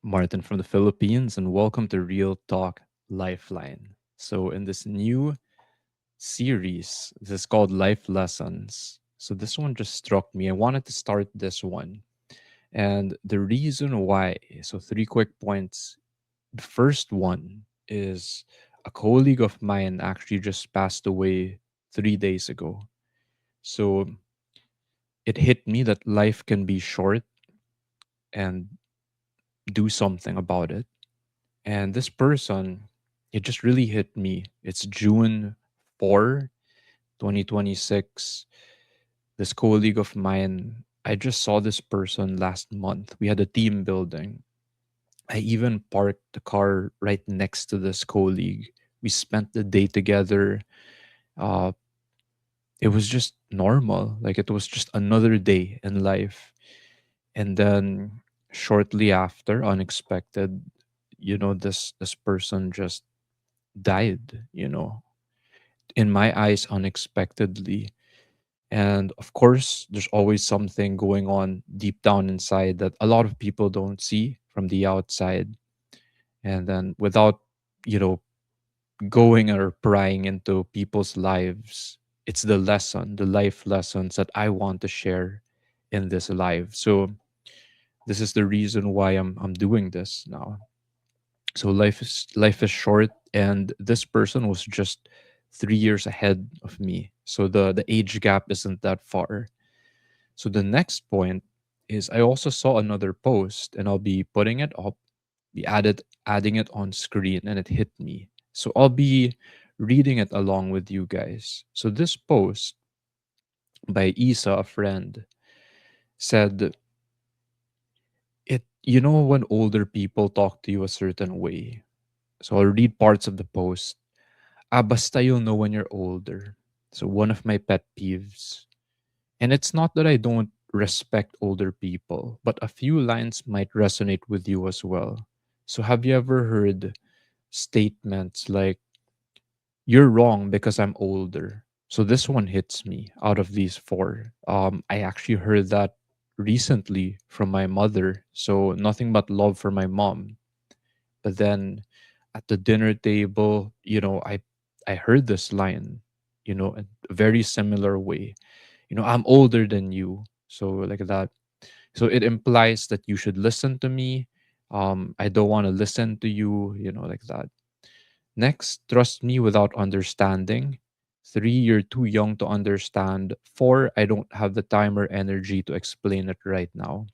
Martin from the Philippines, and welcome to Real Talk Lifeline. So, in this new series, this is called Life Lessons. So, this one just struck me. I wanted to start this one. And the reason why, so, three quick points. The first one is a colleague of mine actually just passed away 3 days ago. So, it hit me that life can be short and do something about it. And this person, it just really hit me. It's June 4, 2026. This colleague of mine, I just saw this person last month. We had a team building. I even parked the car right next to this colleague. We spent the day together. Uh, it was just normal. Like it was just another day in life. And then shortly after, unexpected, this person just died, in my eyes, unexpectedly. And of course, there's always something going on deep down inside that a lot of people don't see from the outside. And then without, you know, going or prying into people's lives, it's the life lessons that I want to share in this live. So this is the reason why I'm doing this now. So life is short, and this person was just 3 years ahead of me. So the age gap isn't that far. So the next point is I also saw another post, and I'll be putting it up, be adding it on screen, and it hit me. So I'll be reading it along with you guys. So this post by Isa, a friend, said it. When older people talk to you a certain way. So I'll read parts of the post. Basta you'll know when you're older. So one of my pet peeves. And it's not that I don't respect older people, but a few lines might resonate with you as well. So have you ever heard statements like, you're wrong because I'm older? So this one hits me out of these four. I actually heard that recently from my mother. So nothing but love for my mom. But then at the dinner table, I heard this line, in a very similar way. I'm older than you. So like that. So it implies that you should listen to me. I don't want to listen to you, like that. Next, trust me without understanding. Three, you're too young to understand. Four, I don't have the time or energy to explain it right now.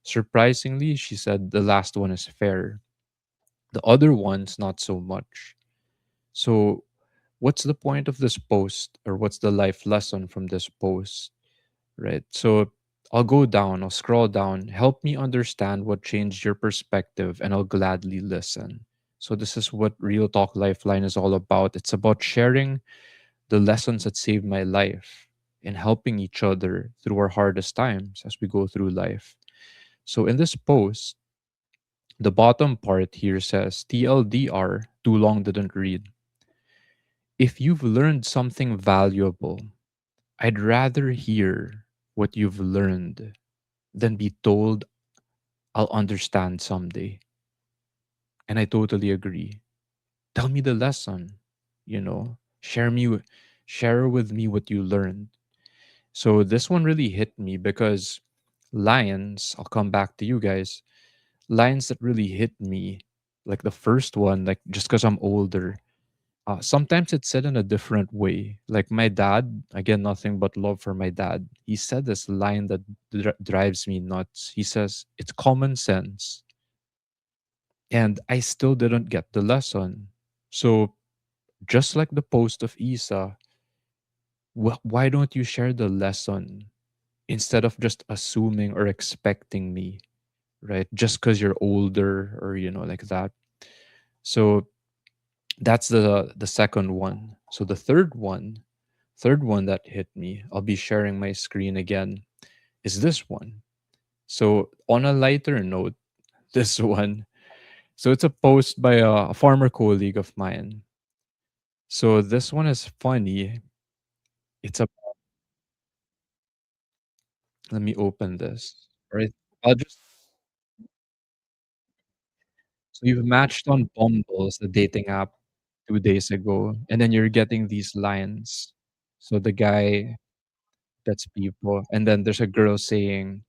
Surprisingly, she said the last one is fair. The other one's not so much. So, what's the point of this post, or what's the life lesson from this post, right? So, I'll go down, I'll scroll down, help me understand what changed your perspective, and I'll gladly listen. So, this is what Real Talk Lifeline is all about. It's about sharing the lessons that saved my life and helping each other through our hardest times as we go through life. So, in this post, the bottom part here says TLDR, too long didn't read. If you've learned something valuable, I'd rather hear what you've learned than be told I'll understand someday. And I totally agree. Tell me the lesson, share with me what you learned. So this one really hit me because lines, I'll come back to you guys, lines that really hit me, like the first one, like just because I'm older. Sometimes it's said in a different way. Like my dad, again, nothing but love for my dad. He said this line that drives me nuts. He says, it's common sense. And I still didn't get the lesson. So, just like the post of Isa, why don't you share the lesson instead of just assuming or expecting me, right? Just because you're older or, like that. So, that's the second one. So, the third one that hit me, I'll be sharing my screen again, is this one. So on a lighter note, this one, so it's a post by a former colleague of mine. So this one is funny. It's a Let me open this. Right. I'll just So you've matched on Bumble's the dating app 2 days ago, and then you're getting these lines. So the guy that's people, and then there's a girl saying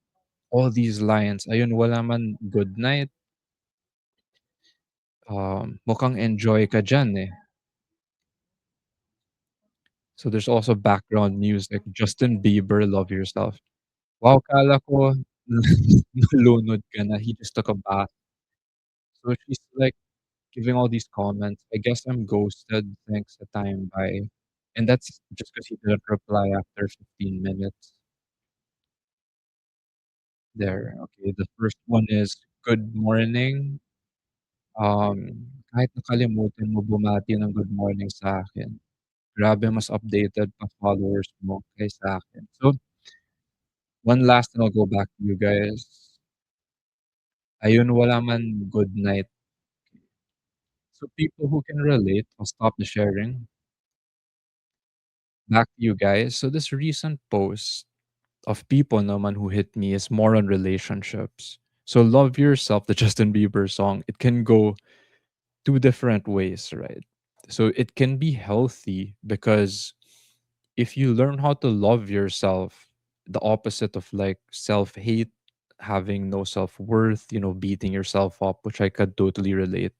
all these lines, "Ayun, wala man good night, mukhang enjoy ka diyan, eh." So there's also background music, Justin Bieber, "Love Yourself." Wow, akala ko nalunod ka na, he just took a bath. So she's, like, giving all these comments, "I guess I'm ghosted, thanks a time, bye." And that's just 'cause he didn't reply after 15 minutes. There, okay, the first one is, "Good morning." Kahit nakalimutan mo bumati ng good morning sa'kin, grabe mas updated pa followers mo kaysa akin. So, one last and I'll go back to you guys. Ayun, wala man good night. So people who can relate, I'll stop the sharing. Back to you guys. So this recent post of people naman who hit me is more on relationships. So Love Yourself, the Justin Bieber song, it can go two different ways, right? So it can be healthy because if you learn how to love yourself, the opposite of like self hate, having no self worth, beating yourself up, which I could totally relate,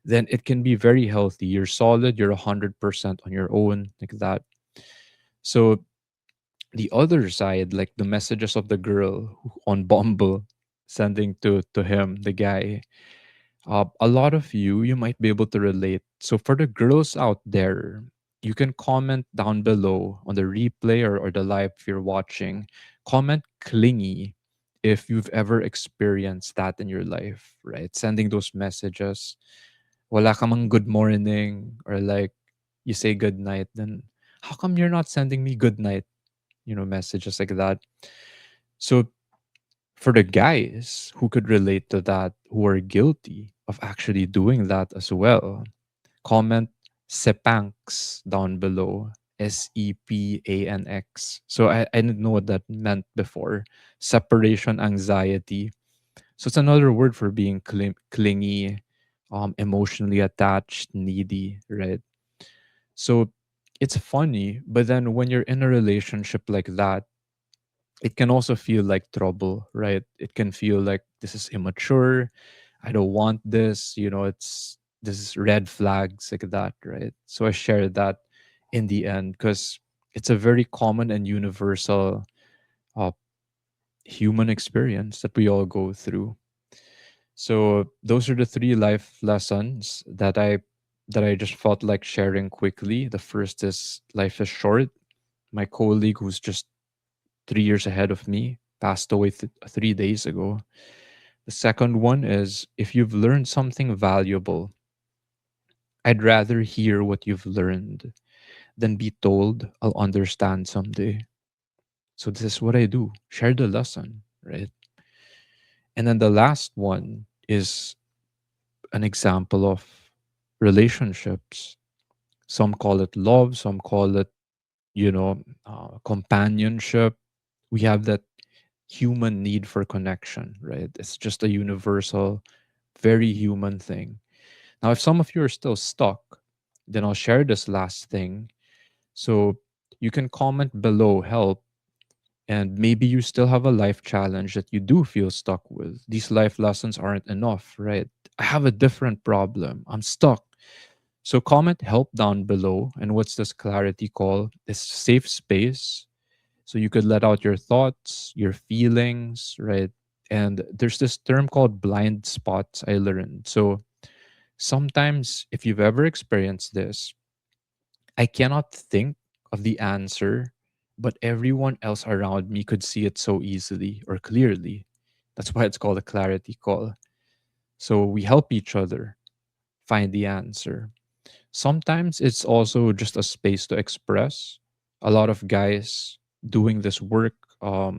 then it can be very healthy. You're solid, you're 100% on your own, like that. So the other side, like the messages of the girl on Bumble sending to him, the guy, a lot of you might be able to relate. So for the girls out there, you can comment down below on the replay or the live if you're watching. Comment clingy if you've ever experienced that in your life, right? Sending those messages. Wala ka mang good morning or like you say good night, then how come you're not sending me good night, messages like that? So for the guys who could relate to that, who are guilty of actually doing that as well, comment sepanx down below. Sepanx. So I didn't know what that meant before. Separation anxiety. So it's another word for being clingy, emotionally attached, needy, right? So it's funny, but then when you're in a relationship like that, it can also feel like trouble, right? It can feel like this is immature. I don't want this. This is red flags like that, right? So I share that in the end because it's a very common and universal uh, human experience that we all go through. So those are the three life lessons that I just felt like sharing quickly. The first is life is short. My colleague who's just 3 years ahead of me passed away 3 days ago. The second one is if you've learned something valuable, I'd rather hear what you've learned than be told I'll understand someday. So this is what I do, share the lesson, right? And then the last one is an example of relationships. Some call it love, some call it, companionship. We have that human need for connection, right? It's just a universal, very human thing. Now, if some of you are still stuck, then I'll share this last thing. So you can comment below help, and maybe you still have a life challenge that you do feel stuck with. These life lessons aren't enough, right? I have a different problem. I'm stuck. So comment help down below. And what's this clarity call? This safe space. So you could let out your thoughts, your feelings, right? And there's this term called blind spots I learned. So sometimes, if you've ever experienced this, I cannot think of the answer, but everyone else around me could see it so easily or clearly. That's why it's called a clarity call. So we help each other find the answer. Sometimes it's also just a space to express. A lot of guys doing this work,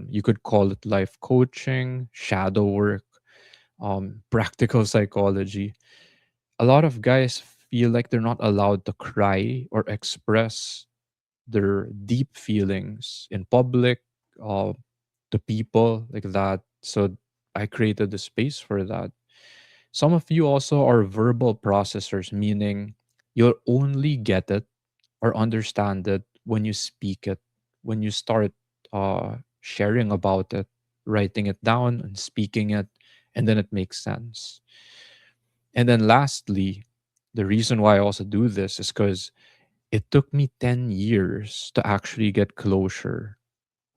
you could call it life coaching, shadow work, practical psychology. A lot of guys feel like they're not allowed to cry or express their deep feelings in public, to people like that. So I created the space for that. Some of you also are verbal processors, meaning you'll only get it or understand it when you speak it, when you start sharing about it, writing it down and speaking it, and then it makes sense. And then lastly, the reason why I also do this is because it took me 10 years to actually get closure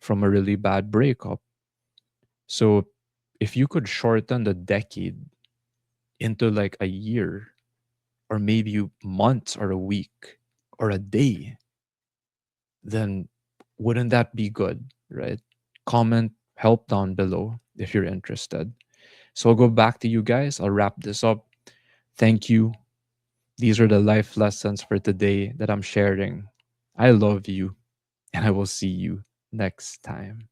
from a really bad breakup. So if you could shorten the decade into like a year, or maybe months or a week or a day, then wouldn't that be good, right? Comment help down below if you're interested. So I'll go back to you guys. I'll wrap this up. Thank you. These are the life lessons for today that I'm sharing. I love you, and I will see you next time.